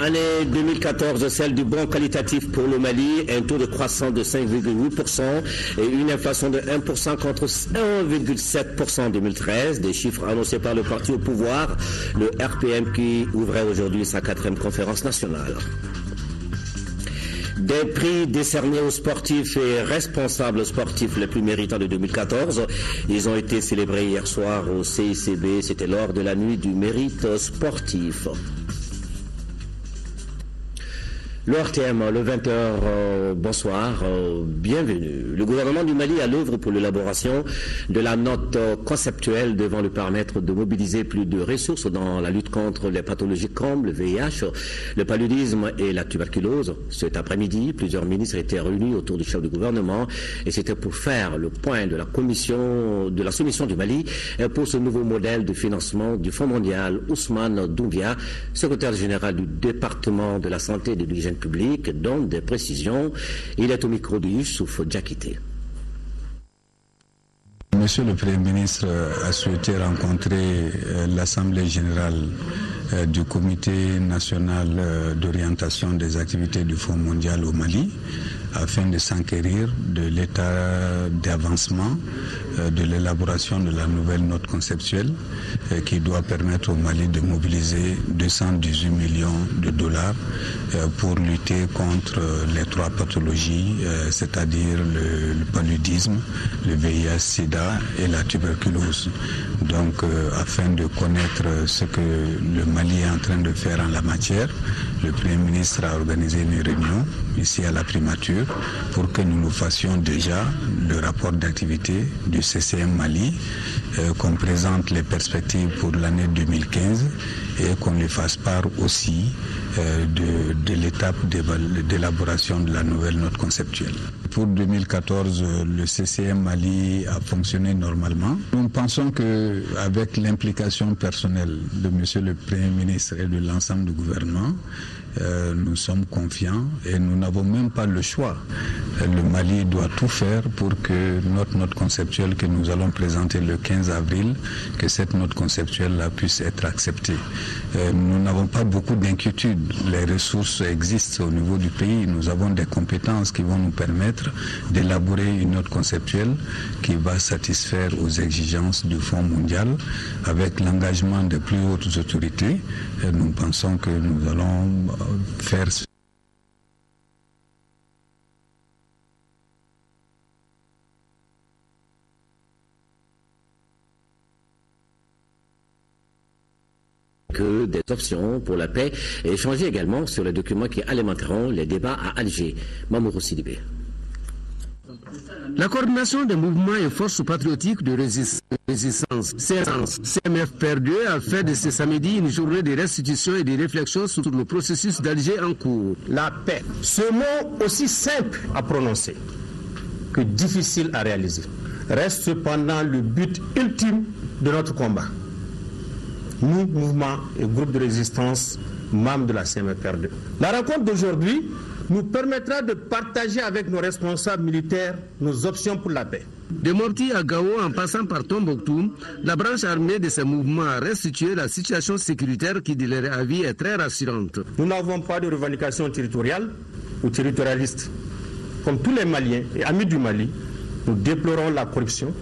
Année 2014, celle du bon qualitatif pour le Mali, un taux de croissance de 5,8% et une inflation de 1% contre 1,7% en 2013. Des chiffres annoncés par le parti au pouvoir, le RPM, qui ouvrait aujourd'hui sa 4e conférence nationale. Des prix décernés aux sportifs et responsables sportifs les plus méritants de 2014. Ils ont été célébrés hier soir au CICB. C'était lors de la nuit du mérite sportif. Le RTM, le 20h, bonsoir, bienvenue. Le gouvernement du Mali à l'œuvre pour l'élaboration de la note conceptuelle devant lui permettre de mobiliser plus de ressources dans la lutte contre les pathologies comme le VIH, le paludisme et la tuberculose. Cet après-midi, plusieurs ministres étaient réunis autour du chef du gouvernement et c'était pour faire le point de la soumission du Mali pour ce nouveau modèle de financement du Fonds mondial. Ousmane Doumbia, secrétaire général du département de la santé et de l'hygiène public, donne des précisions. Il est au micro de Youssouf Diakité. Monsieur le Premier ministre a souhaité rencontrer l'Assemblée générale du Comité national d'orientation des activités du Fonds mondial au Mali afin de s'enquérir de l'état d'avancement de l'élaboration de la nouvelle note conceptuelle qui doit permettre au Mali de mobiliser 218 millions de dollars pour lutter contre les 3 pathologies, c'est-à-dire le paludisme, le VIH-Sida et la tuberculose. Donc, afin de connaître ce que le Mali est en train de faire en la matière, le Premier ministre a organisé une réunion ici à la primature pour que nous fassions déjà le rapport d'activité du CCM Mali, qu'on présente les perspectives pour l'année 2015 et qu'on lui fasse part aussi de l'étape d'élaboration de la nouvelle note conceptuelle. Pour 2014, le CCM Mali a fonctionné normalement. Nous pensons qu'avec l'implication personnelle de Monsieur le Premier ministre et de l'ensemble du gouvernement, nous sommes confiants et nous n'avons même pas le choix. Le Mali doit tout faire pour que notre note conceptuelle que nous allons présenter le 15 avril, que cette note conceptuelle puisse être acceptée. Nous n'avons pas beaucoup d'inquiétudes. Les ressources existent au niveau du pays. Nous avons des compétences qui vont nous permettre d'élaborer une note conceptuelle qui va satisfaire aux exigences du Fonds mondial avec l'engagement des plus hautes autorités. Et nous pensons que nous allons faire que des options pour la paix et échanger également sur les documents qui alimenteront les débats à Alger. Mamourou Sidibé. La coordination des mouvements et forces patriotiques de résistance, CMFPR2, a fait de ce samedi une journée de restitution et de réflexion sur le processus d'Alger en cours. La paix, ce mot aussi simple à prononcer que difficile à réaliser, reste cependant le but ultime de notre combat. Nous, mouvements et groupes de résistance, membres de la CMFPR2. La rencontre d'aujourd'hui nous permettra de partager avec nos responsables militaires nos options pour la paix. De Morti à Gao, en passant par Tombouctou, la branche armée de ces mouvements a restitué la situation sécuritaire qui, de leur avis, est très rassurante. Nous n'avons pas de revendications territoriales ou territorialistes. Comme tous les Maliens et amis du Mali, nous déplorons la corruption,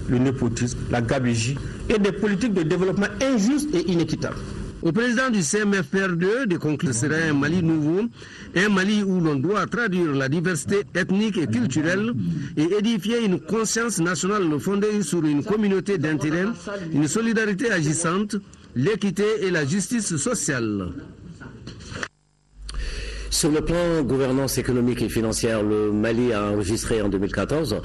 le népotisme, la gabegie et des politiques de développement injustes et inéquitables. Au président du CMFPR2 de conclure sera un Mali nouveau, un Mali où l'on doit traduire la diversité ethnique et culturelle et édifier une conscience nationale fondée sur une communauté d'intérêt, une solidarité agissante, l'équité et la justice sociale. Sur le plan gouvernance économique et financière, le Mali a enregistré en 2014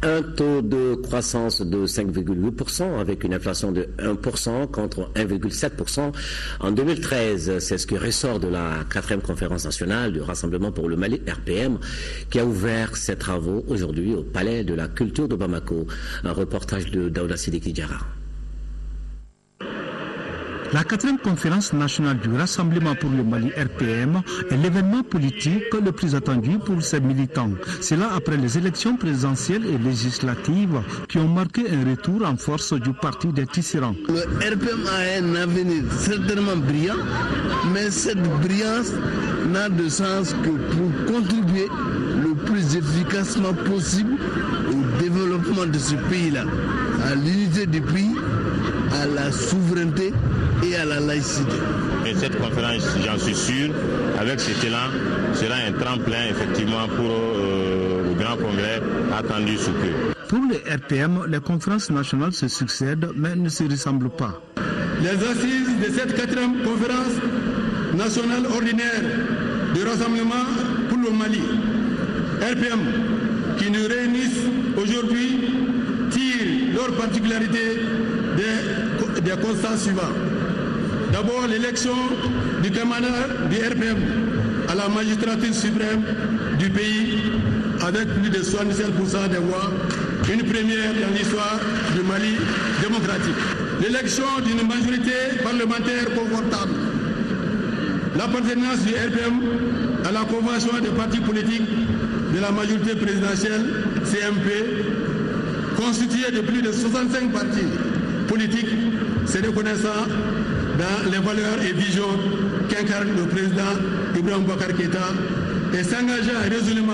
un taux de croissance de 5,8% avec une inflation de 1% contre 1,7% en 2013. C'est ce qui ressort de la 4e conférence nationale du Rassemblement pour le Mali, RPM, qui a ouvert ses travaux aujourd'hui au Palais de la Culture de Bamako. Un reportage de Daouda Sidiki Diarra. La 4e conférence nationale du Rassemblement pour le Mali RPM est l'événement politique le plus attendu pour ses militants. Cela après les élections présidentielles et législatives qui ont marqué un retour en force du parti des Tisserands. Le RPM a un avenir certainement brillant, mais cette brillance n'a de sens que pour contribuer le plus efficacement possible au développement de ce pays-là, à l'unité du pays, à la souveraineté et à la laïcité. Et cette conférence, j'en suis sûr, avec cet élan, sera un tremplin effectivement pour le grand congrès attendu sous peu. Pour le RPM, les conférences nationales se succèdent mais ne se ressemblent pas. Les assises de cette 4e conférence nationale ordinaire du Rassemblement pour le Mali, RPM, qui nous réunissent aujourd'hui, tirent leur particularité des constats suivants. D'abord, l'élection du camarade du RPM à la magistrature suprême du pays avec plus de 77% des voix, une première dans l'histoire du Mali démocratique. L'élection d'une majorité parlementaire confortable. L'appartenance du RPM à la convention des partis politiques de la majorité présidentielle CMP, constituée de plus de 65 partis politiques, se reconnaissant dans les valeurs et visions qu'incarne le président Ibrahim Boubacar Keïta et s'engageant résolument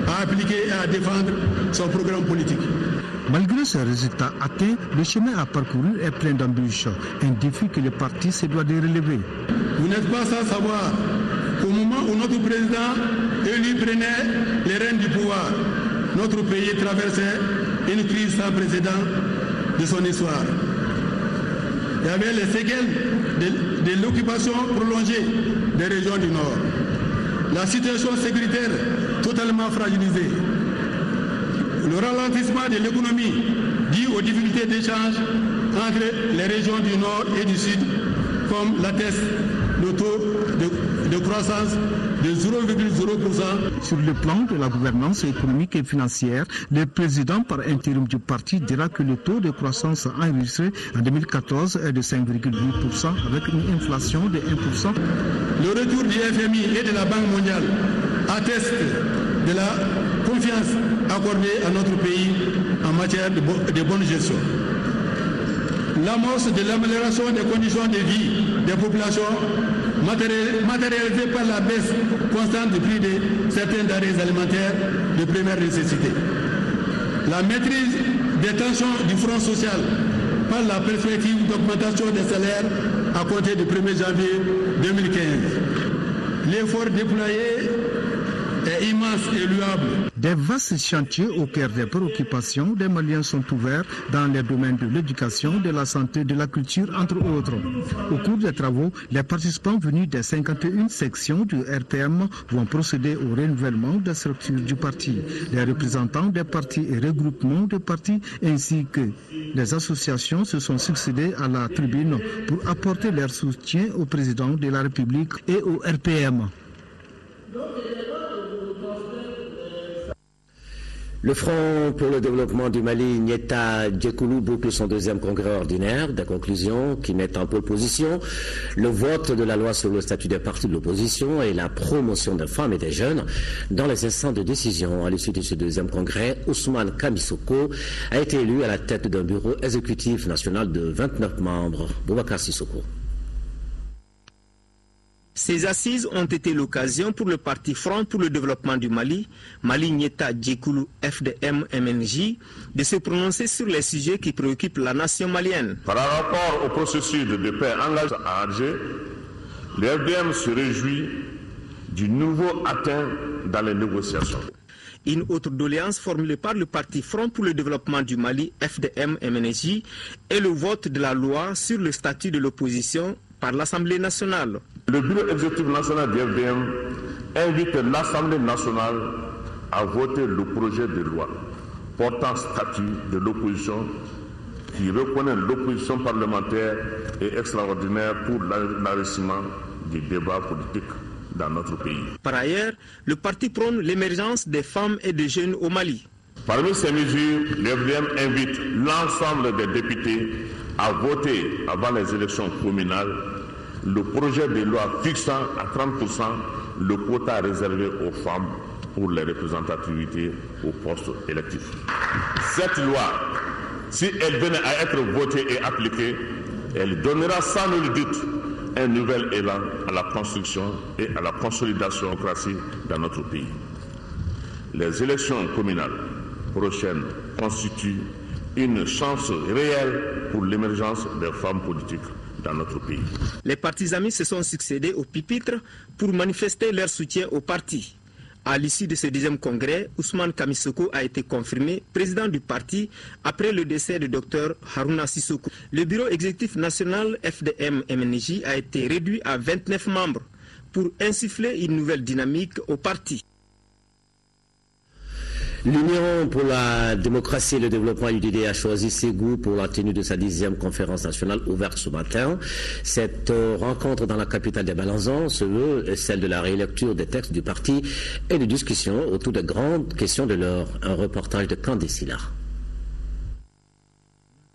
à appliquer et à défendre son programme politique. Malgré ce résultat atteint, le chemin à parcourir est plein d'embûches, un défi que le parti se doit de relever. Vous n'êtes pas sans savoir qu'au moment où notre président élu prenait les rênes du pouvoir, notre pays traversait une crise sans précédent de son histoire. Il y avait les séquelles de l'occupation prolongée des régions du Nord. La situation sécuritaire totalement fragilisée. Le ralentissement de l'économie dû aux difficultés d'échange entre les régions du Nord et du Sud, comme l'atteste le taux de croissance de 0,0%. Sur le plan de la gouvernance économique et financière, le président par intérim du parti dira que le taux de croissance enregistré en 2014 est de 5,8% avec une inflation de 1%. Le retour du FMI et de la Banque mondiale atteste de la confiance accordée à notre pays en matière de bonne gestion. L'amorce de l'amélioration des conditions de vie des populations matérialisée par la baisse constante du prix de certains denrées alimentaires de première nécessité. La maîtrise des tensions du front social par la perspective d'augmentation des salaires à compter du 1er janvier 2015. L'effort déployé est immense et louable. Des vastes chantiers au cœur des préoccupations des Maliens sont ouverts dans les domaines de l'éducation, de la santé, de la culture, entre autres. Au cours des travaux, les participants venus des 51 sections du RPM vont procéder au renouvellement des structures du parti. Les représentants des partis et regroupements de partis ainsi que les associations se sont succédés à la tribune pour apporter leur soutien au président de la République et au RPM. Le Front pour le développement du Mali, Nieta Djekoulou, boucle son 2e congrès ordinaire. Des conclusions qui mettent en pole position le vote de la loi sur le statut des partis de l'opposition et la promotion des femmes et des jeunes dans les instants de décision. À l'issue de ce 2e congrès, Ousmane Kamisoko a été élu à la tête d'un bureau exécutif national de 29 membres. Boubacar Sissoko. Ces assises ont été l'occasion pour le parti Front pour le développement du Mali, Mali Nieta Djekoulou FDM-MNJ, de se prononcer sur les sujets qui préoccupent la nation malienne. Par rapport au processus de paix engagé à Alger, le FDM se réjouit du nouveau atteint dans les négociations. Une autre doléance formulée par le parti Front pour le développement du Mali, FDM-MNJ, est le vote de la loi sur le statut de l'opposition par l'Assemblée nationale. Le bureau exécutif national du FDM invite l'Assemblée nationale à voter le projet de loi portant statut de l'opposition qui reconnaît l'opposition parlementaire et extraordinaire pour l'enrichissement des débats politiques dans notre pays. Par ailleurs, le parti prône l'émergence des femmes et des jeunes au Mali. Parmi ces mesures, le FDM invite l'ensemble des députés a voté avant les élections communales le projet de loi fixant à 30% le quota réservé aux femmes pour les représentativités aux postes électifs. Cette loi, si elle venait à être votée et appliquée, elle donnera sans nul doute un nouvel élan à la construction et à la consolidation de la démocratie dans notre pays. Les élections communales prochaines constituent une chance réelle pour l'émergence des femmes politiques dans notre pays. Les partis amis se sont succédés au pupitre pour manifester leur soutien au parti. À l'issue de ce 10e congrès, Ousmane Kamisoko a été confirmé président du parti après le décès du docteur Haruna Sissoko. Le bureau exécutif national FDM-MNJ a été réduit à 29 membres pour insuffler une nouvelle dynamique au parti. L'Union pour la démocratie et le développement UDD a choisi Ségou pour la tenue de sa 10e conférence nationale ouverte ce matin. Cette rencontre dans la capitale des Balanzans se veut celle de la rélecture des textes du parti et de discussions autour des grandes questions de l'heure. Un reportage de Candice Hillard.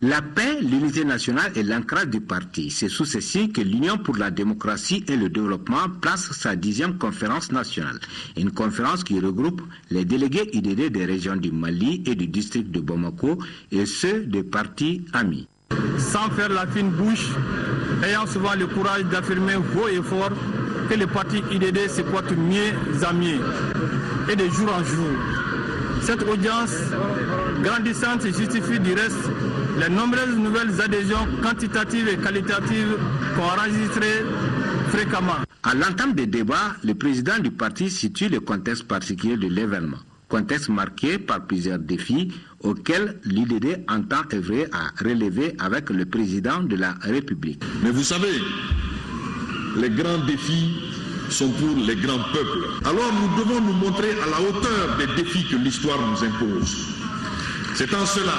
La paix, l'unité nationale et l'ancrage du parti, c'est sous ces signes que l'Union pour la démocratie et le développement place sa 10e conférence nationale. Une conférence qui regroupe les délégués UDD des régions du Mali et du district de Bamako et ceux des partis amis. Sans faire la fine bouche, ayant souvent le courage d'affirmer haut et fort que le parti UDD se porte mieux à mieux et de jour en jour. Cette audience grandissante justifie du reste les nombreuses nouvelles adhésions quantitatives et qualitatives qu'on a enregistrées fréquemment. À l'entame des débats, le président du parti situe le contexte particulier de l'événement. Contexte marqué par plusieurs défis auxquels l'UDD entend œuvrer à relever avec le président de la République. Mais vous savez, les grands défis sont pour les grands peuples. Alors nous devons nous montrer à la hauteur des défis que l'histoire nous impose. C'est en cela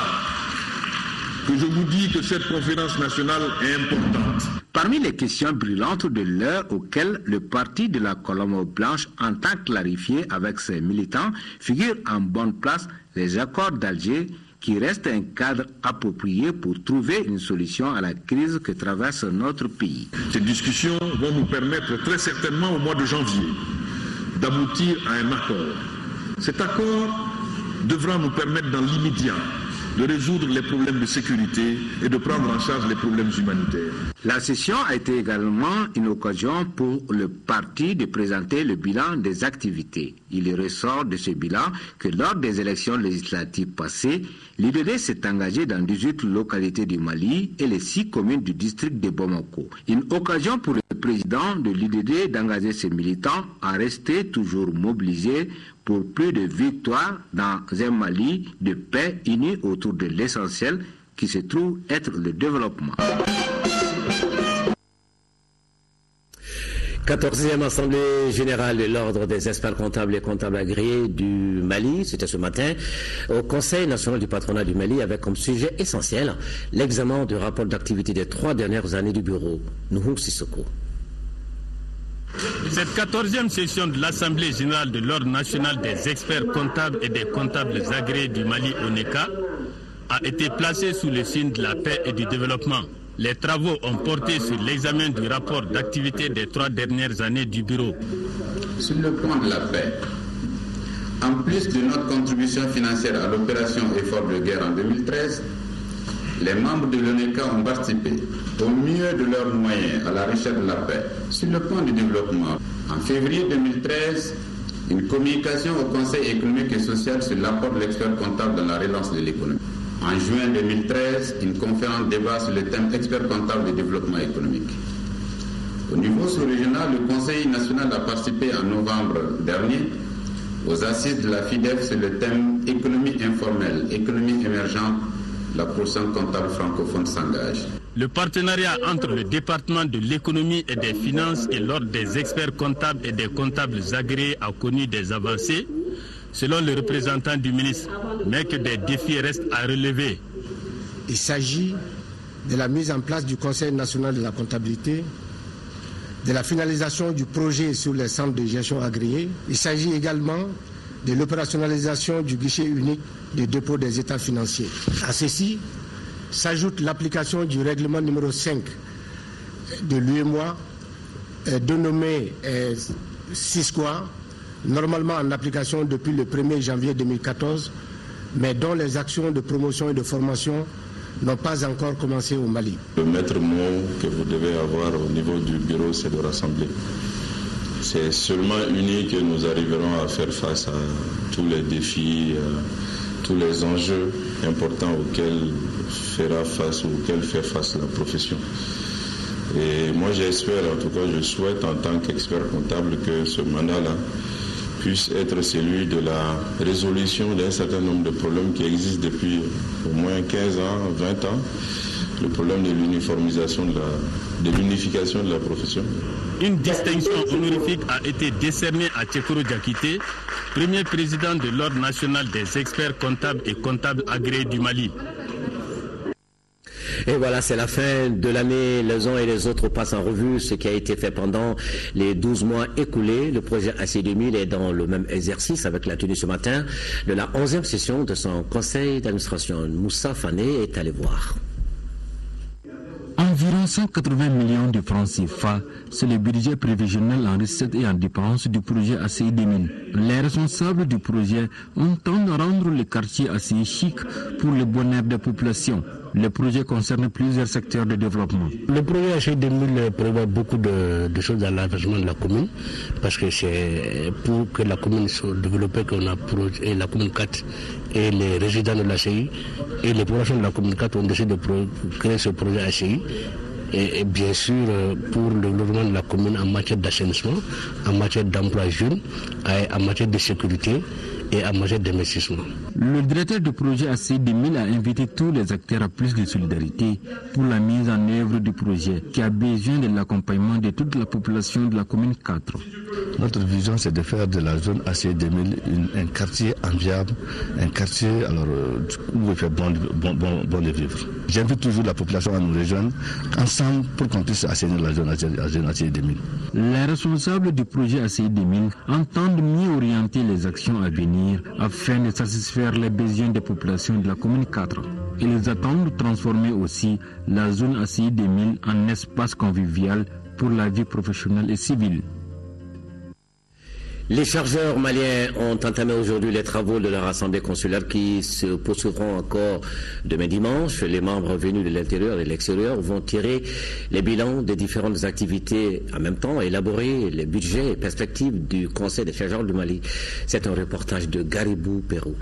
que je vous dis que cette conférence nationale est importante. Parmi les questions brûlantes de l'heure auxquelles le parti de la Colombe Blanche entend clarifier avec ses militants figurent en bonne place les accords d'Alger qui restent un cadre approprié pour trouver une solution à la crise que traverse notre pays. Ces discussions vont nous permettre très certainement au mois de janvier d'aboutir à un accord. Cet accord devra nous permettre dans l'immédiat de résoudre les problèmes de sécurité et de prendre en charge les problèmes humanitaires. La session a été également une occasion pour le parti de présenter le bilan des activités. Il ressort de ce bilan que lors des élections législatives passées, l'UDD s'est engagé dans 18 localités du Mali et les 6 communes du district de Bamako. Une occasion pour le président de l'UDD d'engager ses militants à rester toujours mobilisés pour plus de victoires dans un Mali de paix uni autour de l'essentiel qui se trouve être le développement. 14e Assemblée générale de l'Ordre des experts comptables et comptables agréés du Mali, c'était ce matin, au Conseil national du patronat du Mali, avec comme sujet essentiel l'examen du rapport d'activité des 3 dernières années du bureau. Nuhu Sissoko. Cette 14e session de l'Assemblée générale de l'Ordre national des experts comptables et des comptables agréés du Mali, ONECA, a été placée sous le signe de la paix et du développement. Les travaux ont porté sur l'examen du rapport d'activité des 3 dernières années du bureau. Sur le plan de la paix, en plus de notre contribution financière à l'opération Effort de guerre en 2013, les membres de l'ONECA ont participé au mieux de leurs moyens à la recherche de la paix. Sur le plan du développement, en février 2013, une communication au Conseil économique et social sur l'apport de l'expert comptable dans la relance de l'économie. En juin 2013, une conférence débat sur le thème expert comptable et développement économique. Au niveau sous-régional, le Conseil national a participé en novembre dernier aux assises de la FIDEF sur le thème économie informelle, économie émergente. La profession comptable francophone s'engage. Le partenariat entre le département de l'économie et des finances et l'ordre des experts comptables et des comptables agréés a connu des avancées, selon le représentant du ministre, mais que des défis restent à relever. Il s'agit de la mise en place du Conseil national de la comptabilité, de la finalisation du projet sur les centres de gestion agréés. Il s'agit également de l'opérationnalisation du guichet unique de dépôt des états financiers. À ceci s'ajoute l'application du règlement numéro 5 de l'UEMOA, dénommé SISQUA, normalement en application depuis le 1er janvier 2014, mais dont les actions de promotion et de formation n'ont pas encore commencé au Mali. Le maître mot que vous devez avoir au niveau du bureau, c'est de rassembler. C'est seulement unis que nous arriverons à faire face à tous les défis, tous les enjeux importants auxquels fera face ou auxquels fait face la profession. Et moi j'espère, en tout cas je souhaite en tant qu'expert comptable que ce mandat-là puisse être celui de la résolution d'un certain nombre de problèmes qui existent depuis au moins 15 ans, 20 ans. Le problème de l'uniformisation, de l'unification de la profession. Une distinction honorifique a été décernée à Tchekoro Diakité, premier président de l'Ordre national des experts comptables et comptables agréés du Mali. Et voilà, c'est la fin de l'année. Les uns et les autres passent en revue ce qui a été fait pendant les 12 mois écoulés. Le projet AC 2000 est dans le même exercice avec la tenue ce matin de la 11e session de son conseil d'administration. Moussa Fané est allé voir. Environ 180 millions de francs CFA, c'est le budget prévisionnel en recettes et en dépenses du projet ACI 2000. Les responsables du projet entendent rendre le quartier ACI chic pour le bonheur des populations. Le projet concerne plusieurs secteurs de développement. Le projet ACI 2000 prévoit beaucoup de choses dans l'aménagement de la commune, parce que c'est pour que la commune soit développée qu'on a et la commune 4 et les résidents de l'ACI et les populations de la commune 4 ont décidé de créer ce projet ACI. Et bien sûr pour le développement de la commune en matière d'assainissement, en matière d'emploi jeune, en matière de sécurité et en matière d'investissement. Le directeur du projet ACI 2000 a invité tous les acteurs à plus de solidarité pour la mise en œuvre du projet qui a besoin de l'accompagnement de toute la population de la commune 4. Notre vision, c'est de faire de la zone ACI 2000 un quartier enviable, un quartier où il fait bon de vivre. J'invite toujours la population à nous rejoindre ensemble pour qu'on puisse assainir la zone ACI 2000. Les responsables du projet ACI 2000 entendent mieux orienter les actions à venir afin de satisfaire les besoins des populations de la commune 4. Ils attendent de transformer aussi la zone ACI 2000 en espace convivial pour la vie professionnelle et civile. Les chargeurs maliens ont entamé aujourd'hui les travaux de leur assemblée consulaire qui se poursuivront encore demain dimanche. Les membres venus de l'intérieur et de l'extérieur vont tirer les bilans des différentes activités en même temps, élaborer les budgets et perspectives du Conseil des chargeurs du Mali. C'est un reportage de Garibou Pérou.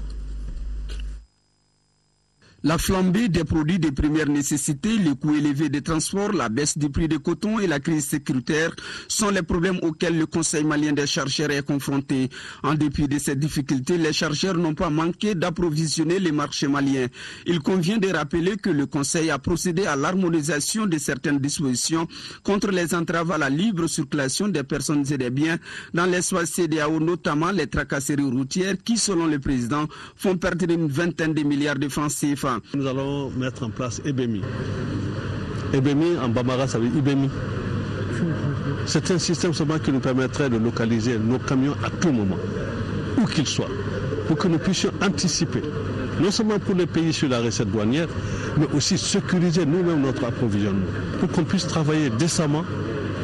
La flambée des produits de première nécessité, le coût élevé des transports, la baisse du prix du coton et la crise sécuritaire sont les problèmes auxquels le Conseil malien des chargeurs est confronté. En dépit de ces difficultés, les chargeurs n'ont pas manqué d'approvisionner les marchés maliens. Il convient de rappeler que le Conseil a procédé à l'harmonisation de certaines dispositions contre les entraves à la libre circulation des personnes et des biens dans l'espace CEDEAO, notamment les tracasseries routières qui, selon le président, font perdre une vingtaine de milliards de francs CFA. Nous allons mettre en place EBEMI. EBEMI en Bambara, ça veut dire IBEMI. C'est un système seulement qui nous permettrait de localiser nos camions à tout moment, où qu'ils soient, pour que nous puissions anticiper, non seulement pour les pays sur la recette douanière, mais aussi sécuriser nous-mêmes notre approvisionnement, pour qu'on puisse travailler décemment,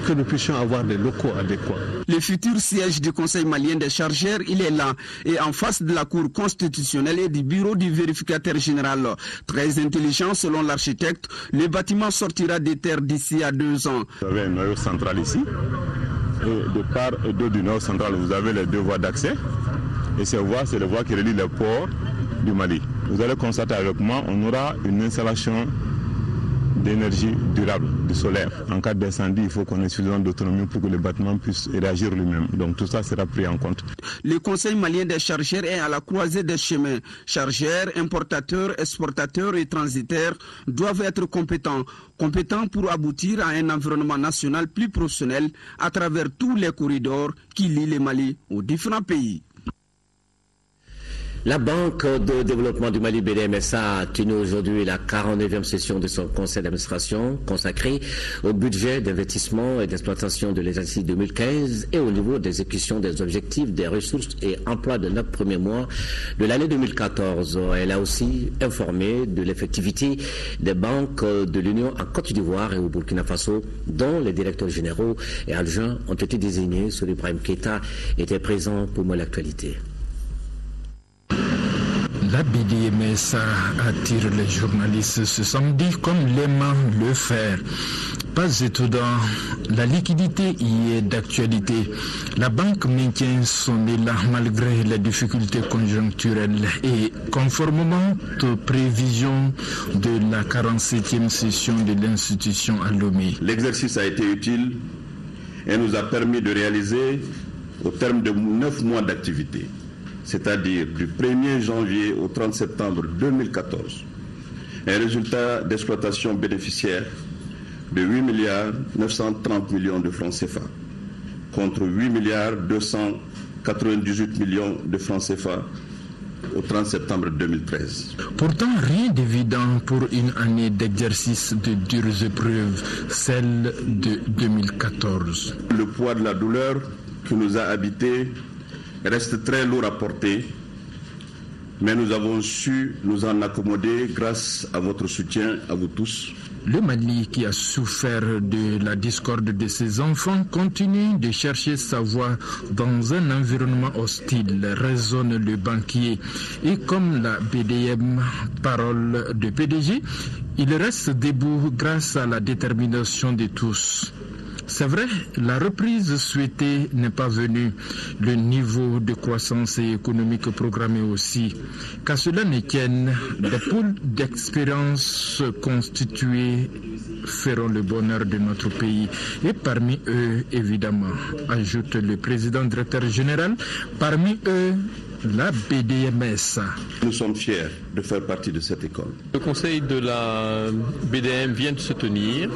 que nous puissions avoir des locaux adéquats. Le futur siège du Conseil malien des chargeurs, il est là, et en face de la Cour constitutionnelle et du bureau du vérificateur général. Très intelligent selon l'architecte, le bâtiment sortira des terres d'ici à 2 ans. Vous avez un noyau central ici, et de part et d'autre du noyau central, vous avez les 2 voies d'accès, et ces voies, c'est les voies qui relient les ports du Mali. Vous allez constater avec moi, on aura une installation d'énergie durable, du solaire. En cas d'incendie, il faut qu'on ait suffisamment d'autonomie pour que le bâtiment puisse réagir lui-même. Donc tout ça sera pris en compte. Le Conseil malien des chargeurs est à la croisée des chemins. Chargeurs, importateurs, exportateurs et transitaires doivent être compétents pour aboutir à un environnement national plus professionnel à travers tous les corridors qui lient le Mali aux différents pays. La Banque de développement du Mali, BDMSA, a tenu aujourd'hui la 49e session de son conseil d'administration consacrée au budget d'investissement et d'exploitation de l'exercice 2015 et au niveau d'exécution des objectifs des ressources et emplois de 9 premiers mois de l'année 2014. Elle a aussi informé de l'effectivité des banques de l'Union en Côte d'Ivoire et au Burkina Faso, dont les directeurs généraux et adjoints ont été désignés. Sur Ibrahim Keita était présent pour moi l'actualité. La BDMSA attire les journalistes ce samedi comme l'aimant le faire. Pas étonnant, la liquidité y est d'actualité. La banque maintient son élan malgré les difficultés conjoncturelles et conformément aux prévisions de la 47e session de l'institution à Lomé. L'exercice a été utile et nous a permis de réaliser, au terme de 9 mois d'activité, c'est-à-dire du 1er janvier au 30 septembre 2014, un résultat d'exploitation bénéficiaire de 8 milliards 930 millions de francs CFA contre 8 milliards 298 millions de francs CFA au 30 septembre 2013. Pourtant, rien d'évident pour une année d'exercice de dures épreuves, celle de 2014. Le poids de la douleur qui nous a habités reste très lourd à porter, mais nous avons su nous en accommoder grâce à votre soutien, à vous tous. Le Mali, qui a souffert de la discorde de ses enfants, continue de chercher sa voie dans un environnement hostile, raisonne le banquier. Et comme la BDM, parole de PDG, il reste debout grâce à la détermination de tous. C'est vrai, la reprise souhaitée n'est pas venue. Le niveau de croissance économique programmé aussi. Qu'à cela ne tienne, des pôles d'expérience constitués feront le bonheur de notre pays. Et parmi eux, évidemment, ajoute le président directeur général, parmi eux, la BDMSA. Nous sommes fiers de faire partie de cette école. Le conseil de la BDM vient de se tenir.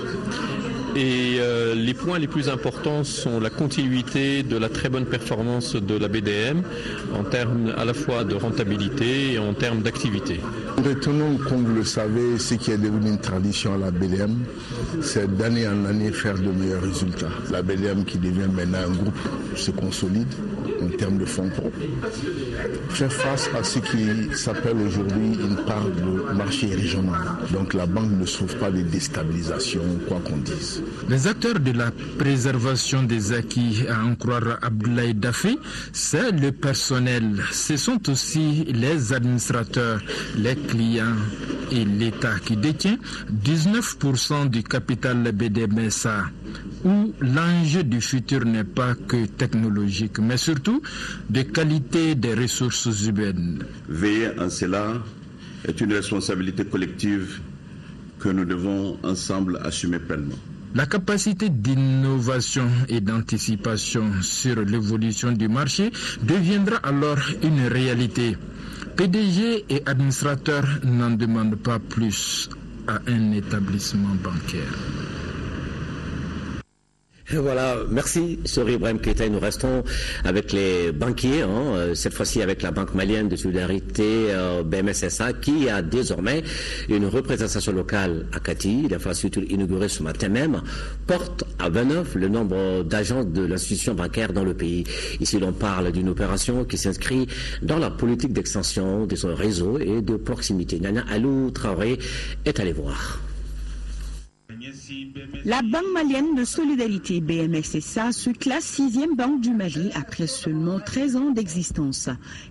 Et les points les plus importants sont la continuité de la très bonne performance de la BDM en termes à la fois de rentabilité et en termes d'activité. Retenons, comme vous le savez, ce qui est devenu une tradition à la BDM, c'est d'année en année faire de meilleurs résultats. La BDM qui devient maintenant un groupe se consolide en termes de fonds propres, fait face à ce qui s'appelle aujourd'hui une part de marché régional. Donc la banque ne souffre pas de déstabilisation, quoi qu'on dise. Les acteurs de la préservation des acquis, à en croire Abdoulaye Daffé, c'est le personnel. Ce sont aussi les administrateurs, les clients et l'État qui détient 19% du capital BDMSA, où l'enjeu du futur n'est pas que technologique, mais surtout de qualité des ressources humaines. Veiller en cela est une responsabilité collective que nous devons ensemble assumer pleinement. La capacité d'innovation et d'anticipation sur l'évolution du marché deviendra alors une réalité. PDG et administrateurs n'en demandent pas plus à un établissement bancaire. Et voilà, merci Sori Ibrahim Keita. Nous restons avec les banquiers, cette fois-ci avec la Banque malienne de solidarité BMSSA qui a désormais une représentation locale à Kati. L'infrastructure inaugurée ce matin même porte à 29 le nombre d'agents de l'institution bancaire dans le pays. Ici, l'on parle d'une opération qui s'inscrit dans la politique d'extension de son réseau et de proximité. Nana Alou Traoré est allé voir. La Banque malienne de solidarité BMSSA se classe 6e banque du Mali après seulement 13 ans d'existence.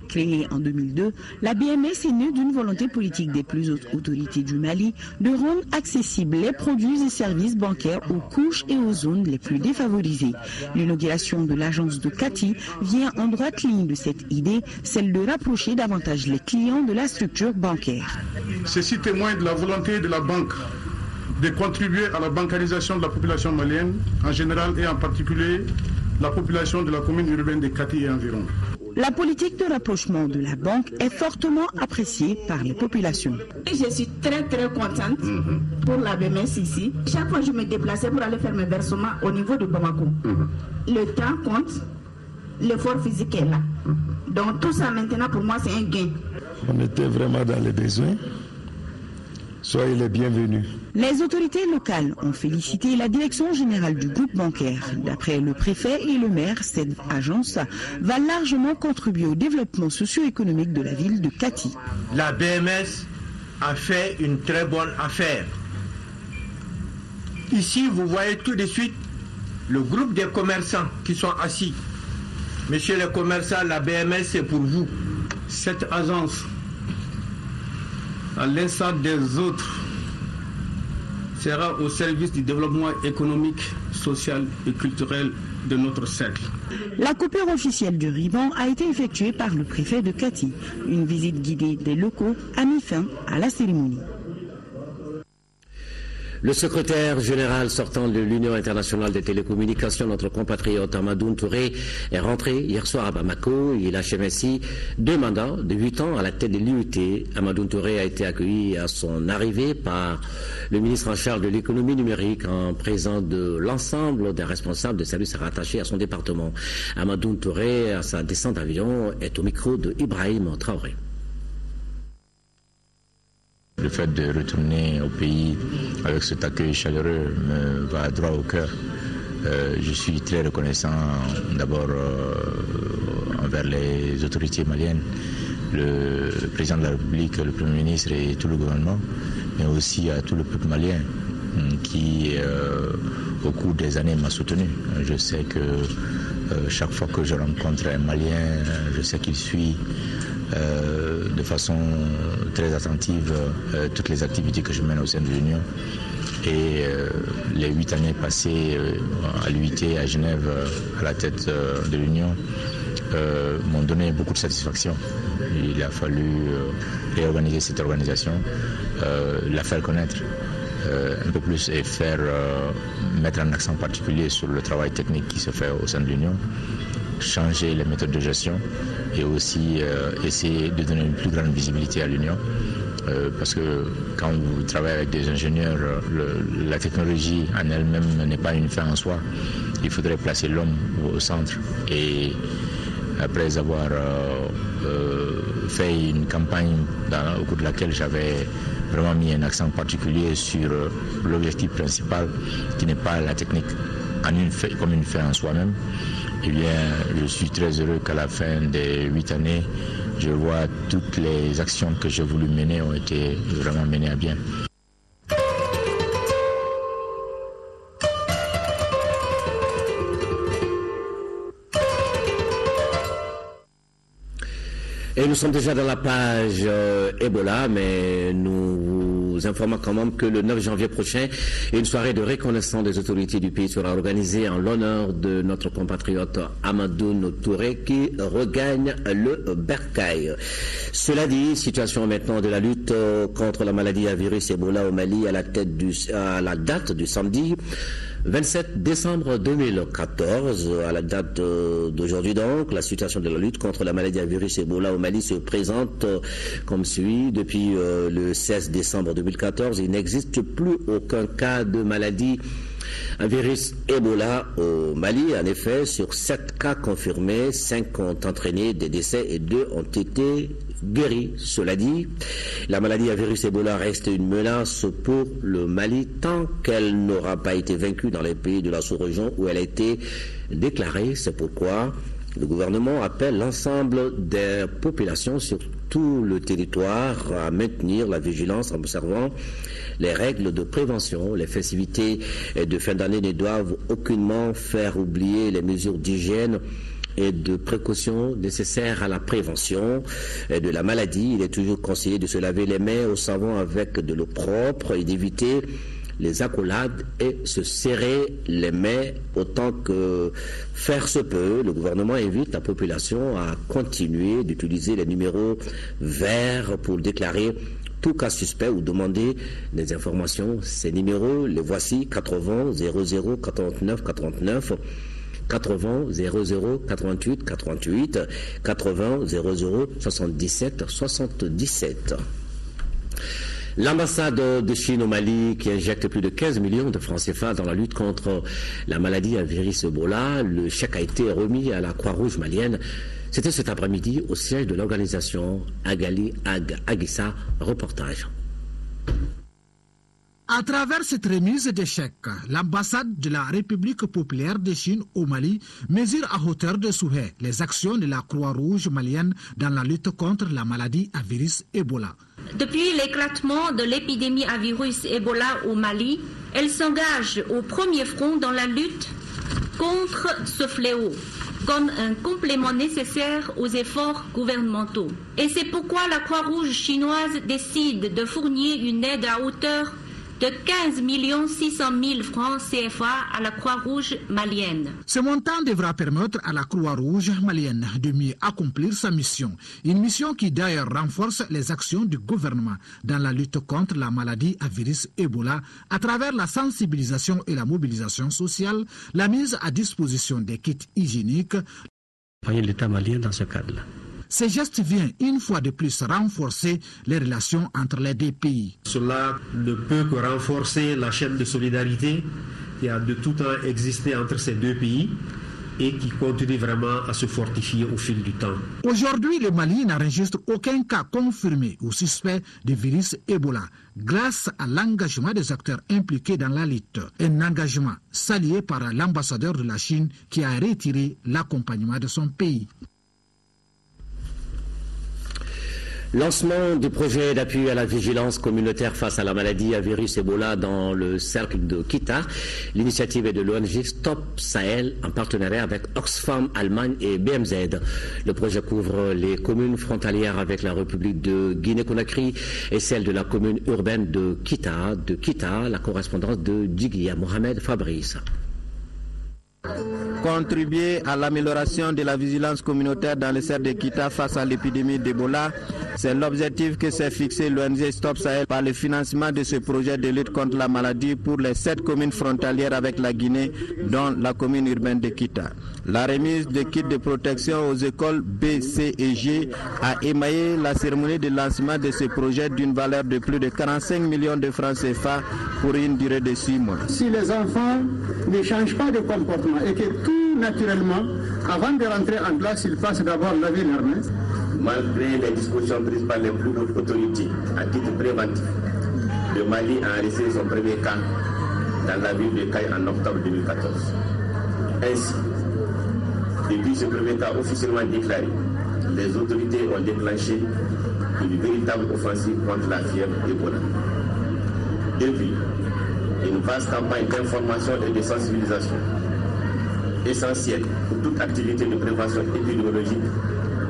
Créée en 2002, la BMS est née d'une volonté politique des plus hautes autorités du Mali de rendre accessibles les produits et services bancaires aux couches et aux zones les plus défavorisées. L'inauguration de l'agence de Kati vient en droite ligne de cette idée, celle de rapprocher davantage les clients de la structure bancaire. Ceci témoigne de la volonté de la banque de contribuer à la bancarisation de la population malienne en général et en particulier la population de la commune urbaine de Kati et environ. La politique de rapprochement de la banque est fortement appréciée par les populations. Je suis très contente pour la BMS ici. Chaque fois que je me déplaçais pour aller faire mes versements au niveau de Bamako, le temps compte, l'effort physique est là. Donc tout ça maintenant pour moi c'est un gain. On était vraiment dans les besoins. Soyez les bienvenus. Les autorités locales ont félicité la direction générale du groupe bancaire. D'après le préfet et le maire, cette agence va largement contribuer au développement socio-économique de la ville de Kati. La BMS a fait une très bonne affaire. Ici, vous voyez tout de suite le groupe des commerçants qui sont assis. Messieurs les commerçants, la BMS, c'est pour vous. Cette agence, à l'instar des autres, sera au service du développement économique, social et culturel de notre cercle. La coupure officielle du ruban a été effectuée par le préfet de Kati. Une visite guidée des locaux a mis fin à la cérémonie. Le secrétaire général sortant de l'Union internationale des télécommunications, notre compatriote Amadou Touré, est rentré hier soir à Bamako. Il achève ainsi 2 mandats de 8 ans à la tête de l'UET. Amadou Touré a été accueilli à son arrivée par le ministre en charge de l'économie numérique en présence de l'ensemble des responsables de services rattachés à son département. Amadou Touré, à sa descente d'avion, est au micro de Ibrahim Traoré. Le fait de retourner au pays avec cet accueil chaleureux me va droit au cœur. Je suis très reconnaissant d'abord envers les autorités maliennes, le président de la République, le Premier ministre et tout le gouvernement, mais aussi à tout le peuple malien qui, au cours des années, m'a soutenu. Je sais que chaque fois que je rencontre un Malien, je sais qu'il suit de façon très attentive toutes les activités que je mène au sein de l'Union. Et les 8 années passées à l'UIT, à Genève, à la tête de l'Union, m'ont donné beaucoup de satisfaction. Il a fallu réorganiser cette organisation, la faire connaître un peu plus et mettre un accent particulier sur le travail technique qui se fait au sein de l'Union, changer les méthodes de gestion et aussi essayer de donner une plus grande visibilité à l'Union. Parce que quand vous travaillez avec des ingénieurs, la technologie en elle-même n'est pas une fin en soi. Il faudrait placer l'homme au centre. Et après avoir fait une campagne au cours de laquelle j'avais vraiment mis un accent particulier sur l'objectif principal, qui n'est pas la technique comme une fin en soi-même, eh bien, je suis très heureux qu'à la fin des 8 années, je vois toutes les actions que j'ai voulu mener ont été vraiment menées à bien. Et nous sommes déjà dans la page Ebola, mais nous vous informons quand même que le 9 janvier prochain, une soirée de reconnaissance des autorités du pays sera organisée en l'honneur de notre compatriote Amadou Touré qui regagne le bercail. Cela dit, situation maintenant de la lutte contre la maladie à virus Ebola au Mali à la date du samedi 27 décembre 2014, à la date d'aujourd'hui donc, la situation de la lutte contre la maladie à virus Ebola au Mali se présente comme suit. Depuis le 16 décembre 2014, il n'existe plus aucun cas de maladie à virus Ebola au Mali. En effet, sur 7 cas confirmés, 5 ont entraîné des décès et 2 ont été guéris. Cela dit, la maladie à virus Ebola reste une menace pour le Mali tant qu'elle n'aura pas été vaincue dans les pays de la sous-région où elle a été déclarée. C'est pourquoi le gouvernement appelle l'ensemble des populations sur tout le territoire à maintenir la vigilance en observant les règles de prévention. Les festivités de fin d'année ne doivent aucunement faire oublier les mesures d'hygiène et de précautions nécessaires à la prévention de la maladie. Il est toujours conseillé de se laver les mains au savon avec de l'eau propre et d'éviter les accolades et se serrer les mains autant que faire se peut. Le gouvernement invite la population à continuer d'utiliser les numéros verts pour déclarer tout cas suspect ou demander des informations. Ces numéros, les voici: 80 00 89 89, 80 00 88 88, 80 00 77 77. L'ambassade de Chine au Mali, qui injecte plus de 15 millions de francs CFA dans la lutte contre la maladie à virus Ebola, le chèque a été remis à la Croix-Rouge malienne. C'était cet après-midi au siège de l'organisation Agali Aguissa. Reportage. À travers cette remise de chèques, l'ambassade de la République populaire de Chine au Mali mesure à hauteur de souhait les actions de la Croix-Rouge malienne dans la lutte contre la maladie à virus Ebola. Depuis l'éclatement de l'épidémie à virus Ebola au Mali, elle s'engage au premier front dans la lutte contre ce fléau, comme un complément nécessaire aux efforts gouvernementaux. Et c'est pourquoi la Croix-Rouge chinoise décide de fournir une aide à hauteur de 15 600 000 francs CFA à la Croix-Rouge malienne. Ce montant devra permettre à la Croix-Rouge malienne de mieux accomplir sa mission. Une mission qui d'ailleurs renforce les actions du gouvernement dans la lutte contre la maladie à virus Ebola à travers la sensibilisation et la mobilisation sociale, la mise à disposition des kits hygiéniques. L'État malien dans ce cadre-là. Ce geste vient une fois de plus renforcer les relations entre les deux pays. Cela ne peut que renforcer la chaîne de solidarité qui a de tout temps existé entre ces deux pays et qui continue vraiment à se fortifier au fil du temps. Aujourd'hui, le Mali n'enregistre aucun cas confirmé ou suspect de virus Ebola grâce à l'engagement des acteurs impliqués dans la lutte. Un engagement salué par l'ambassadeur de la Chine qui a retiré l'accompagnement de son pays. Lancement du projet d'appui à la vigilance communautaire face à la maladie à virus Ebola dans le cercle de Kita. L'initiative est de l'ONG Stop Sahel en partenariat avec Oxfam Allemagne et BMZ. Le projet couvre les communes frontalières avec la République de Guinée-Conakry et celle de la commune urbaine de Kita, la correspondance de Djiglia Mohamed Fabrice. Contribuer à l'amélioration de la vigilance communautaire dans le cercle de Kita face à l'épidémie d'Ebola, c'est l'objectif que s'est fixé l'ONG Stop Sahel par le financement de ce projet de lutte contre la maladie pour les 7 communes frontalières avec la Guinée, dont la commune urbaine de Kita. La remise de kits de protection aux écoles B, C et G a émaillé la cérémonie de lancement de ce projet d'une valeur de plus de 45 millions de francs CFA pour une durée de 6 mois. Si les enfants ne changent pas de comportement et que tout naturellement, avant de rentrer en classe, ils passent d'abord laver leurs mains. Malgré les dispositions prises par les plus hautes autorités à titre préventif, le Mali a enregistré son premier cas dans la ville de Caille en octobre 2014. Ainsi, depuis ce premier cas officiellement déclaré, les autorités ont déclenché une véritable offensive contre la fièvre Ebola. Depuis, une vaste campagne d'information et de sensibilisation essentielle pour toute activité de prévention épidémiologique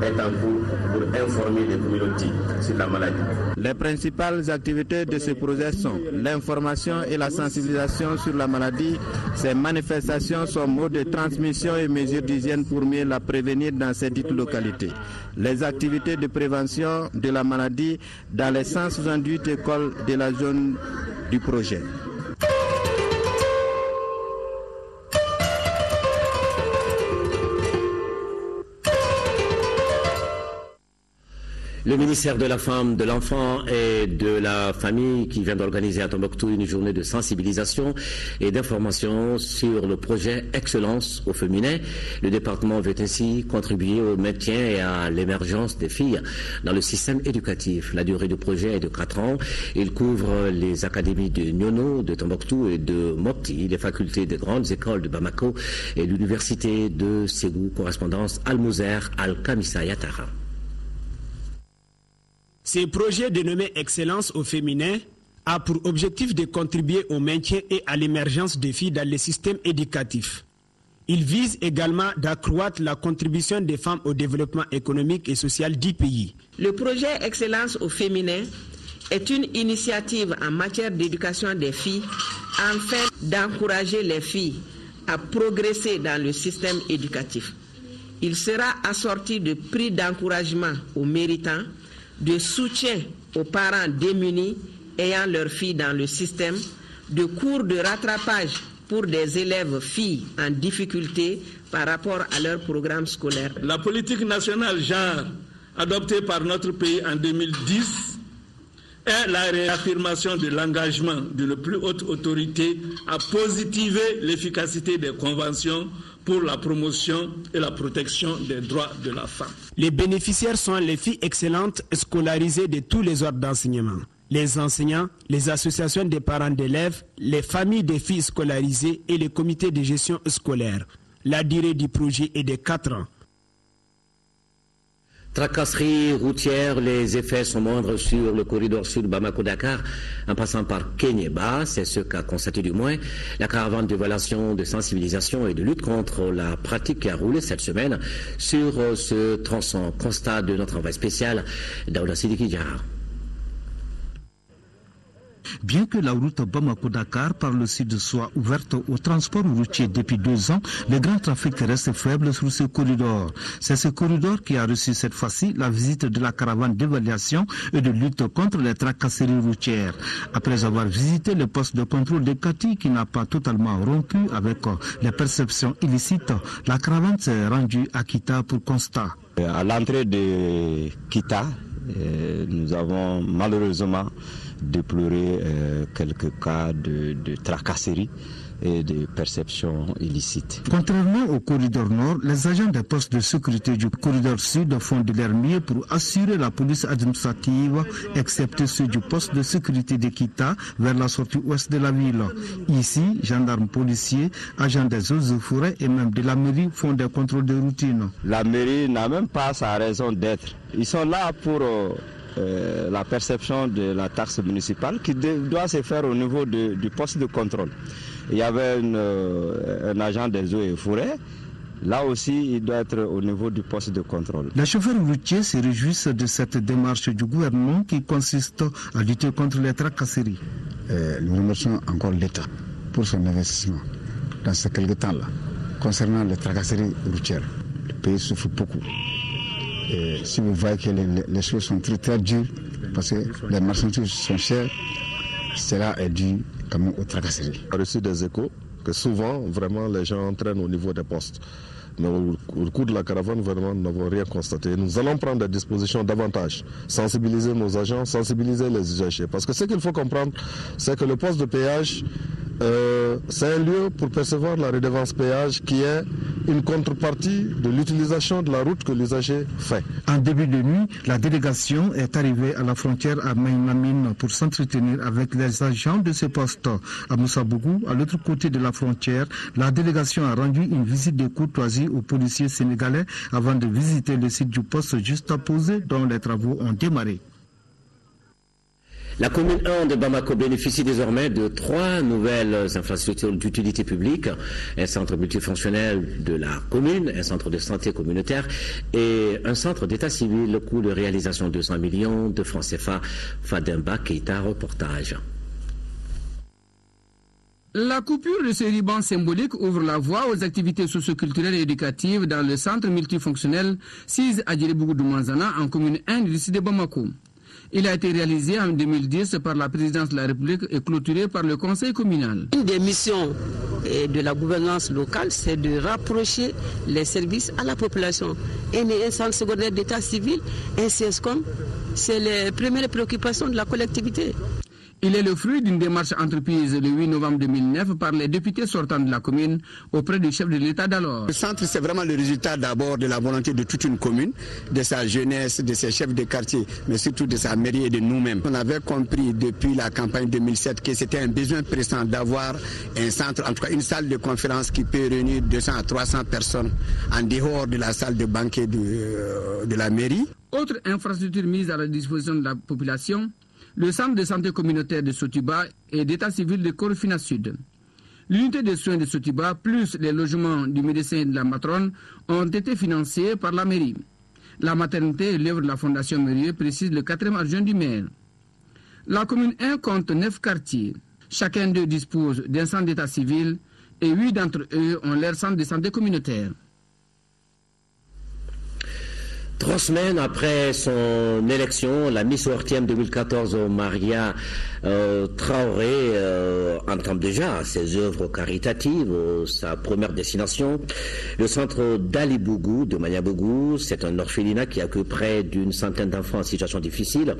est en cours pour informer les communautés sur la maladie. Les principales activités de ce projet sont l'information et la sensibilisation sur la maladie. Ces manifestations sont modes de transmission et mesures d'hygiène pour mieux la prévenir dans ces dites localités. Les activités de prévention de la maladie dans les 168 écoles de la zone du projet. Le ministère de la Femme, de l'Enfant et de la Famille qui vient d'organiser à Tombouctou une journée de sensibilisation et d'information sur le projet Excellence au féminin. Le département veut ainsi contribuer au maintien et à l'émergence des filles dans le système éducatif. La durée du projet est de 4 ans. Il couvre les académies de Nyono, de Tombouctou et de Mopti, les facultés des grandes écoles de Bamako et l'université de Ségou. Correspondance Al-Mouzer Al-Kamissa Yatara. Ce projet dénommé Excellence au féminin a pour objectif de contribuer au maintien et à l'émergence des filles dans le système éducatif. Il vise également d'accroître la contribution des femmes au développement économique et social du pays. Le projet Excellence au féminin est une initiative en matière d'éducation des filles afin d'encourager les filles à progresser dans le système éducatif. Il sera assorti de prix d'encouragement aux méritants, de soutien aux parents démunis ayant leurs filles dans le système, de cours de rattrapage pour des élèves filles en difficulté par rapport à leur programme scolaire. La politique nationale genre adoptée par notre pays en 2010 est la réaffirmation de l'engagement d'une plus haute autorité à positiver l'efficacité des conventions pour la promotion et la protection des droits de la femme. Les bénéficiaires sont les filles excellentes scolarisées de tous les ordres d'enseignement. Les enseignants, les associations des parents d'élèves, les familles des filles scolarisées et les comités de gestion scolaire. La durée du projet est de 4 ans. Tracasseries routières, les effets sont moindres sur le corridor sud Bamako-Dakar en passant par Kenyeba. C'est ce qu'a constaté du moins la caravane d'évaluation, de sensibilisation et de lutte contre la pratique qui a roulé cette semaine sur ce tronçon. Constat de notre envoyé spécial, Daouda Sidiki Diarra. Bien que la route Bamako-Dakar par le sud soit ouverte au transport routier depuis 2 ans, le grand trafic reste faible sur ce corridor. C'est ce corridor qui a reçu cette fois-ci la visite de la caravane d'évaluation et de lutte contre les tracasseries routières. Après avoir visité le poste de contrôle de Kati qui n'a pas totalement rompu avec les perceptions illicites, la caravane s'est rendue à Kita pour constat. À l'entrée de Kita, nous avons malheureusement déploré quelques cas de tracasserie et de perception illicite. Contrairement au corridor nord, les agents des postes de sécurité du corridor sud font de leur mieux pour assurer la police administrative, excepté ceux du poste de sécurité de Kita vers la sortie ouest de la ville. Ici, gendarmes, policiers, agents des eaux et forêts et même de la mairie font des contrôles de routine. La mairie n'a même pas sa raison d'être. Ils sont là pour la perception de la taxe municipale qui doit se faire au niveau du poste de contrôle. Il y avait un agent des eaux et forêts. Là aussi, il doit être au niveau du poste de contrôle. Les chauffeurs routiers se réjouissent de cette démarche du gouvernement qui consiste à lutter contre les tracasseries. Nous remercions encore l'État pour son investissement dans ces quelques temps-là. Concernant les tracasseries routières, le pays souffre beaucoup. Et si vous voyez que les choses sont très très dures, parce que les marchandises sont chères, cela est dû quand même aux tracasseries. On a reçu des échos que souvent, vraiment, les gens entraînent au niveau des postes. Mais au cours de la caravane, vraiment, nous n'avons rien constaté. Nous allons prendre des dispositions davantage, sensibiliser nos agents, sensibiliser les usagers. Parce que ce qu'il faut comprendre, c'est que le poste de péage, c'est un lieu pour percevoir la redevance péage qui est une contrepartie de l'utilisation de la route que l'usager fait. En début de nuit, la délégation est arrivée à la frontière à Maïnamine pour s'entretenir avec les agents de ce poste. À Moussabougou, à l'autre côté de la frontière, la délégation a rendu une visite de courtoisie aux policiers sénégalais avant de visiter le site du poste juste apposé dont les travaux ont démarré. La commune 1 de Bamako bénéficie désormais de 3 nouvelles infrastructures d'utilité publique, un centre multifonctionnel de la commune, un centre de santé communautaire et un centre d'état civil. Le coût de réalisation 200 millions de francs CFA. Fademba Keita, reportage. La coupure de ce ruban symbolique ouvre la voie aux activités socioculturelles et éducatives dans le centre multifonctionnel 6 à Djelibougou-Doumanzana en commune 1 du lycée de Bamako. Il a été réalisé en 2010 par la présidence de la République et clôturé par le conseil communal. Une des missions de la gouvernance locale, c'est de rapprocher les services à la population. Et un centre secondaire d'état civil, un CESCOM, c'est les premières préoccupations de la collectivité. Il est le fruit d'une démarche entreprise le 8 novembre 2009 par les députés sortants de la commune auprès du chef de l'État d'alors. Le centre, c'est vraiment le résultat d'abord de la volonté de toute une commune, de sa jeunesse, de ses chefs de quartier, mais surtout de sa mairie et de nous-mêmes. On avait compris depuis la campagne 2007 que c'était un besoin pressant d'avoir un centre, en tout cas une salle de conférence qui peut réunir 200 à 300 personnes en dehors de la salle de banquet de la mairie. Autre infrastructure mise à la disposition de la population, le centre de santé communautaire de Sotiba et d'état civil de Korofina Sud. L'unité de soins de Sotiba plus les logements du médecin et de la matrone ont été financés par la mairie. La maternité est l'œuvre de la Fondation Mérieux, précise le 4e adjoint du maire. La commune 1 compte 9 quartiers. Chacun d'eux dispose d'un centre d'état civil et 8 d'entre eux ont leur centre de santé communautaire. 3 semaines après son élection, la Miss ORTM 2014, Maria Traoré, entame déjà ses œuvres caritatives, sa première destination. Le centre d'Alibougou, de Maniabougou, c'est un orphelinat qui accueille près d'une centaine d'enfants en situation difficile.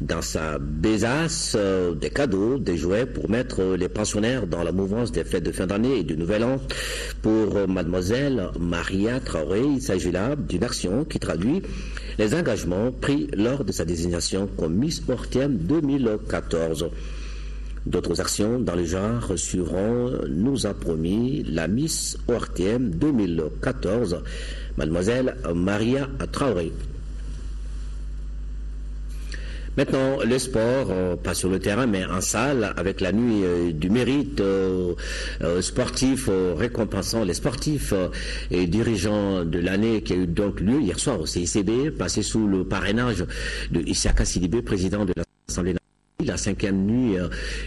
dans sa besace des cadeaux, des jouets pour mettre les pensionnaires dans la mouvance des fêtes de fin d'année et du Nouvel An. Pour mademoiselle Maria Traoré, il s'agit là d'une action qui traduit les engagements pris lors de sa désignation comme Miss Orthiem 2014. D'autres actions dans le genre suivront, nous a promis la Miss Orthiem 2014, mademoiselle Maria Traoré. Maintenant, le sport, pas sur le terrain, mais en salle, avec la nuit du mérite sportif, récompensant les sportifs et dirigeants de l'année qui a eu donc lieu hier soir au CICB, placé sous le parrainage de Issaka Sidibé, président de l'Assemblée nationale. La 5e nuit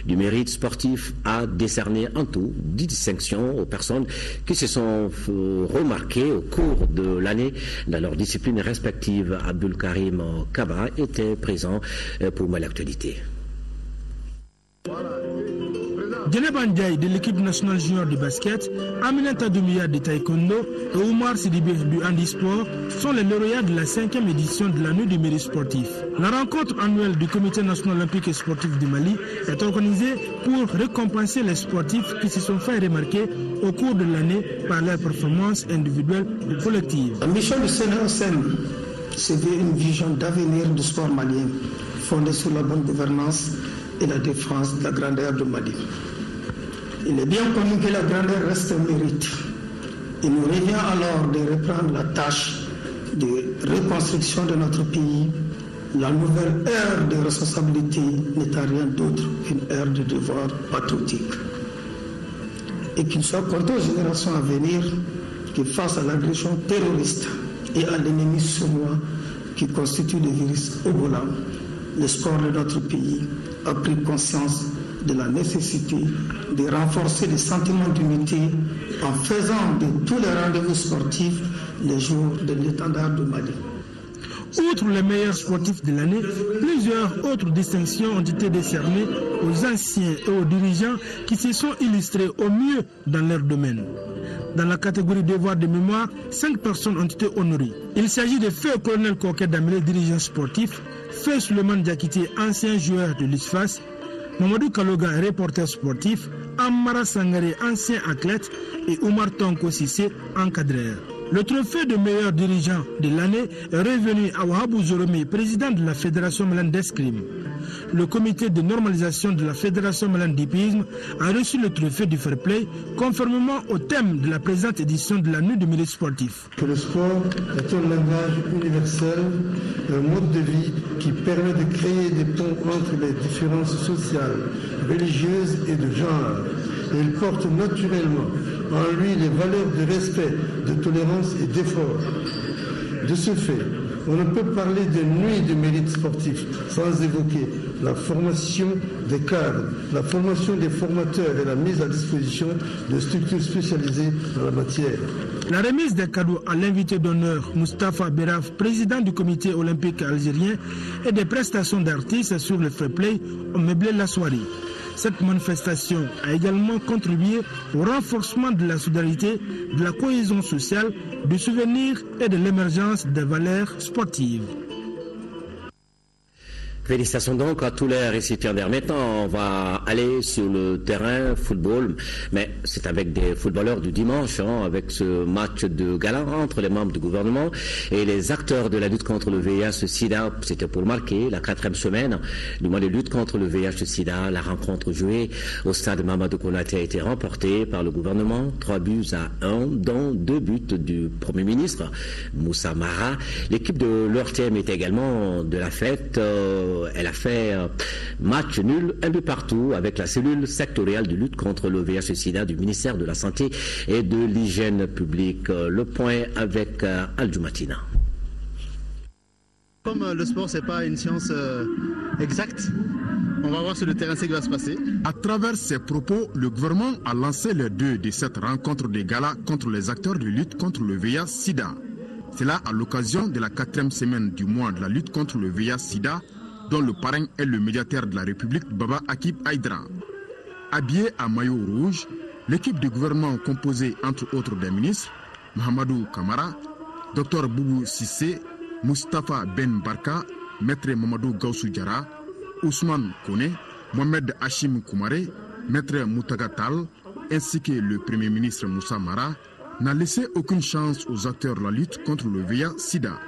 du mérite sportif a décerné en tout 10 distinctions aux personnes qui se sont remarquées au cours de l'année dans leurs disciplines respectives. Abdul Karim Kaba était présent pour l'actualité. Djeneba Ndiaye de l'équipe nationale junior de basket, Aminata Doumbia de taekwondo et Oumar Sidibé du handisport sont les lauréats de la 5e édition de la nuit du mérite sportif. La rencontre annuelle du Comité national olympique et sportif du Mali est organisée pour récompenser les sportifs qui se sont fait remarquer au cours de l'année par leurs performances individuelles ou collectives. La mission du CNOSM, c'est une vision d'avenir du sport malien, fondée sur la bonne gouvernance et la défense de la grandeur du Mali. Il est bien connu que la grandeur reste un mérite. Il nous revient alors de reprendre la tâche de reconstruction de notre pays. La nouvelle ère de responsabilité n'est rien d'autre qu'une ère de devoir patriotique. Et qu'il soit compté aux générations à venir que face à l'agression terroriste et à l'ennemi sournois qui constitue le virus Ebola, le sport de notre pays a pris conscience de la nécessité de renforcer les sentiments d'unité en faisant de tous les rendez-vous sportifs les jours de l'étendard du Mali. Outre les meilleurs sportifs de l'année, plusieurs autres distinctions ont été décernées aux anciens et aux dirigeants qui se sont illustrés au mieux dans leur domaine. Dans la catégorie devoir de mémoire, 5 personnes ont été honorées. Il s'agit de Feu Colonel Koké Damele, dirigeant sportif, Feu Suleiman Diakité, ancien joueur de l'USFAS, Mamadou Kaloga, reporter sportif, Amara Sangare, ancien athlète, et Oumar Tonko Sissé, encadreur. Le trophée de meilleur dirigeant de l'année est revenu à Wahabou Zoromé, président de la Fédération malane d'escrime. Le comité de normalisation de la Fédération malane d'hippisme a reçu le trophée du fair play, conformément au thème de la présente édition de la nuit du mérite sportif. Le sport est un langage universel, un mode de vie qui permet de créer des ponts entre les différences sociales, religieuses et de genre. Et il porte naturellement en lui les valeurs de respect, de tolérance et d'effort. De ce fait, on ne peut parler de nuit de mérite sportif sans évoquer la formation des cadres, la formation des formateurs et la mise à disposition de structures spécialisées dans la matière. La remise des cadeaux à l'invité d'honneur Moustapha Beraf, président du comité olympique algérien, et des prestations d'artistes sur le fair play ont meublé la soirée. Cette manifestation a également contribué au renforcement de la solidarité, de la cohésion sociale, du souvenir et de l'émergence des valeurs sportives. Félicitations donc à tous les récipiendaires. Maintenant, on va aller sur le terrain football, mais c'est avec des footballeurs du dimanche, avec ce match de gala entre les membres du gouvernement et les acteurs de la lutte contre le VIH-Sida. C'était pour marquer la 4e semaine du mois de lutte contre le VIH-Sida. La rencontre jouée au stade Mamadou Konaté a été remportée par le gouvernement, 3-1, dont 2 buts du Premier ministre, Moussa Mara. L'équipe de l'Orthiem était également de la fête. Elle a fait match nul, un but partout avec la cellule sectorielle de lutte contre le VIH-Sida du ministère de la Santé et de l'Hygiène publique. Le point avec Al-Jumatina. Comme le sport, c'est pas une science exacte, on va voir sur le terrain ce qui va se passer. À travers ces propos, le gouvernement a lancé les 2 de cette rencontre de gala contre les acteurs de lutte contre le VIH-Sida. C'est là à l'occasion de la 4e semaine du mois de la lutte contre le VIH-Sida, dont le parrain est le médiateur de la République, Baba Akib Aïdra. Habillé à maillot rouge, l'équipe du gouvernement composée entre autres des ministres, Mahamadou Kamara, Dr Boubou Sissé, Moustapha Ben Barka, Maître Mamadou Gaussou Diara, Ousmane Kone, Mohamed Hachim Koumaré, Maître Moutaga Tall, ainsi que le Premier ministre Moussa Mara, n'a laissé aucune chance aux acteurs de la lutte contre le VIH-Sida.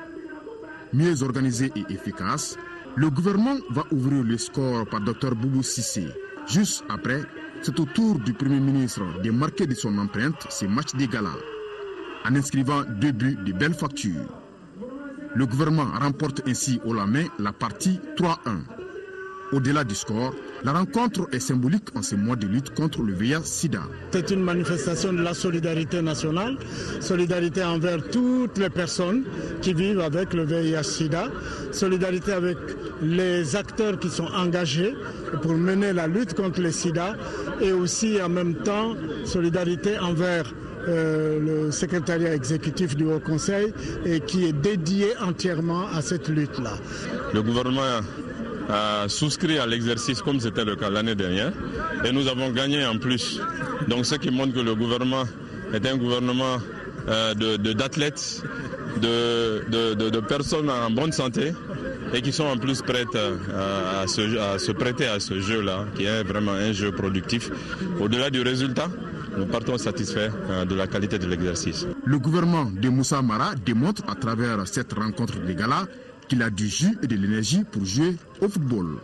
Mieux organisé et efficace, le gouvernement va ouvrir le score par Dr Boubou Sissé. Juste après, c'est au tour du Premier ministre de marquer de son empreinte ces matchs de gala, en inscrivant 2 buts de belle facture. Le gouvernement remporte ainsi haut la main la partie 3-1. Au-delà du score, la rencontre est symbolique en ce mois de lutte contre le VIH-Sida. C'est une manifestation de la solidarité nationale, solidarité envers toutes les personnes qui vivent avec le VIH-Sida, solidarité avec les acteurs qui sont engagés pour mener la lutte contre le sida et aussi en même temps solidarité envers le secrétariat exécutif du Haut Conseil et qui est dédié entièrement à cette lutte-là. Le gouvernement a souscrit à l'exercice comme c'était le cas l'année dernière et nous avons gagné en plus. Donc ce qui montre que le gouvernement est un gouvernement d'athlètes, de personnes en bonne santé et qui sont en plus prêtes à se prêter à ce jeu-là, qui est vraiment un jeu productif. Au-delà du résultat, nous partons satisfaits de la qualité de l'exercice. Le gouvernement de Moussa Mara démontre à travers cette rencontre de gala qu'il a du jus et de l'énergie pour jouer au football.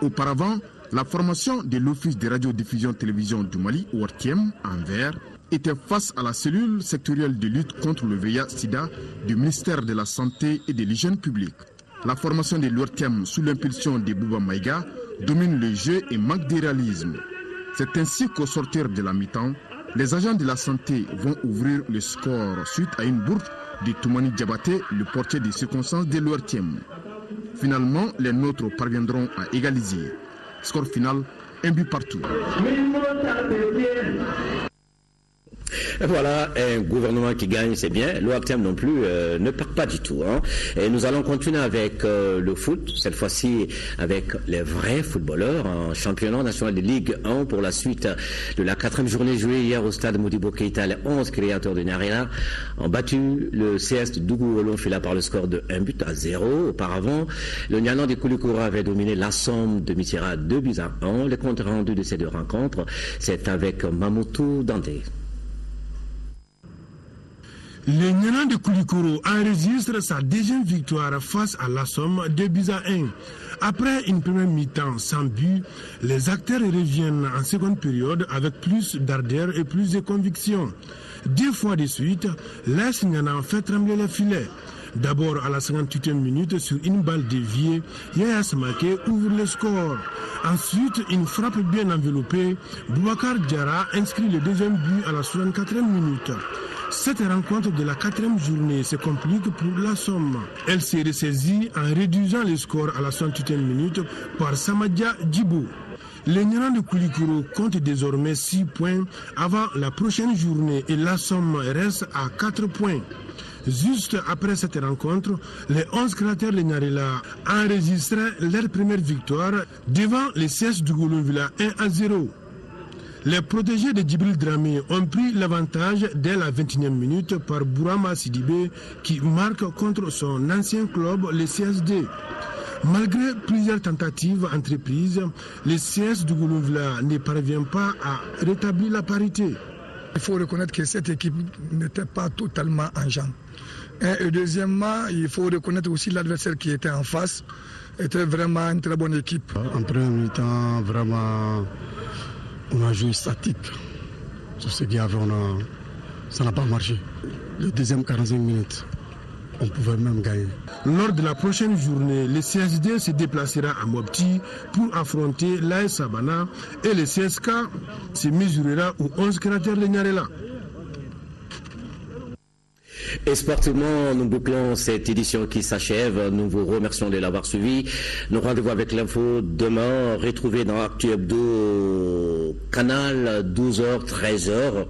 Auparavant, la formation de l'Office de radiodiffusion-télévision du Mali, ORTM, en vert, était face à la cellule sectorielle de lutte contre le VIH-Sida du ministère de la Santé et de l'Hygiène publique. La formation de l'ORTM sous l'impulsion de Bouba Maïga domine le jeu et manque de réalisme. C'est ainsi qu'au sortir de la mi-temps, les agents de la santé vont ouvrir le score suite à une bourde de Toumani Diabaté, le portier des circonstances de l'ORTM. Finalement, les nôtres parviendront à égaliser. Score final, 1 but partout. Voilà, un gouvernement qui gagne, c'est bien. L'ORTM non plus ne perd pas du tout. Et nous allons continuer avec le foot, cette fois-ci avec les vrais footballeurs en championnat national de Ligue 1 pour la suite de la 4e journée jouée hier au stade Modibo Keïta. Les 11 créateurs de Niarina ont battu le CS de Dougou Olonfila par le score de 1-0. Auparavant, le Nianan de Koulikoro avait dominé la Somme de Mitira 2-1. Les comptes rendus de ces deux rencontres, c'est avec Mamoutou Dandé. Le Nianan de Koulikoro enregistre sa deuxième victoire face à la Somme 2-1. Après une première mi-temps sans but, les acteurs reviennent en seconde période avec plus d'ardeur et plus de conviction. 2 fois de suite, l'AS Nianan fait trembler les filets. D'abord à la 58e minute sur une balle déviée, Yaya Samake ouvre le score. Ensuite, une frappe bien enveloppée, Boubacar Diarra inscrit le deuxième but à la 64e minute. Cette rencontre de la 4e journée se complique pour la Somme. Elle s'est ressaisie en réduisant le score à la 68e minute par Samadia Djibou. Le Nianan de Koulikoro compte désormais 6 points avant la prochaine journée et la Somme reste à 4 points. Juste après cette rencontre, les 11 créateurs de Niarila enregistraient leur première victoire devant les CS du Golonvila 1-0. Les protégés de Djibril Dramé ont pris l'avantage dès la 21e minute par Bourama Sidibé qui marque contre son ancien club, le CSD. Malgré plusieurs tentatives entreprises, le CS du Golonvila ne parvient pas à rétablir la parité. Il faut reconnaître que cette équipe n'était pas totalement en jambes. Et deuxièmement, il faut reconnaître aussi l'adversaire qui était en face était vraiment une très bonne équipe. En premier mi-temps, vraiment, on a joué statique. Sur ce qu'il y avait, ça n'a pas marché. Les deuxièmes 45 minutes, on pouvait même gagner. Lors de la prochaine journée, le CSD se déplacera à Mopti pour affronter l'AS Sabana et le CSK se mesurera aux 11 créateurs de Niarela. Et sportivement, nous bouclons cette édition qui s'achève. Nous vous remercions de l'avoir suivi. Nous rendez-vous avec l'info demain, retrouvez dans Actu Hebdo, canal 12h, 13h.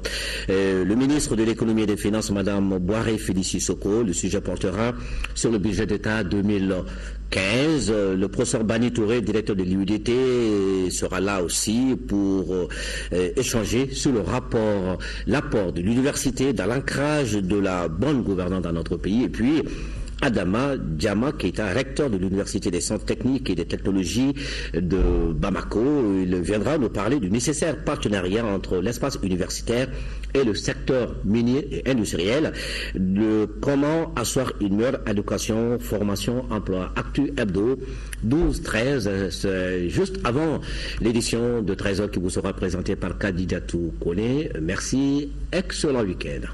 Le ministre de l'économie et des finances, Madame Boiré Félicie Soko, le sujet portera sur le budget d'État 2015. Le professeur Bani Touré, directeur de l'IUDT, sera là aussi pour échanger sur le l'apport de l'université dans l'ancrage de la bonne gouvernance dans notre pays. Et puis, Adama Diama Keita, recteur de l'Université des sciences techniques et des technologies de Bamako. Il viendra nous parler du nécessaire partenariat entre l'espace universitaire et le secteur minier et industriel, de comment asseoir une meilleure éducation, formation, emploi. Actu Hebdo 12-13, c'est juste avant l'édition de 13h qui vous sera présentée par Kadidiatou Kone. Merci, excellent week-end.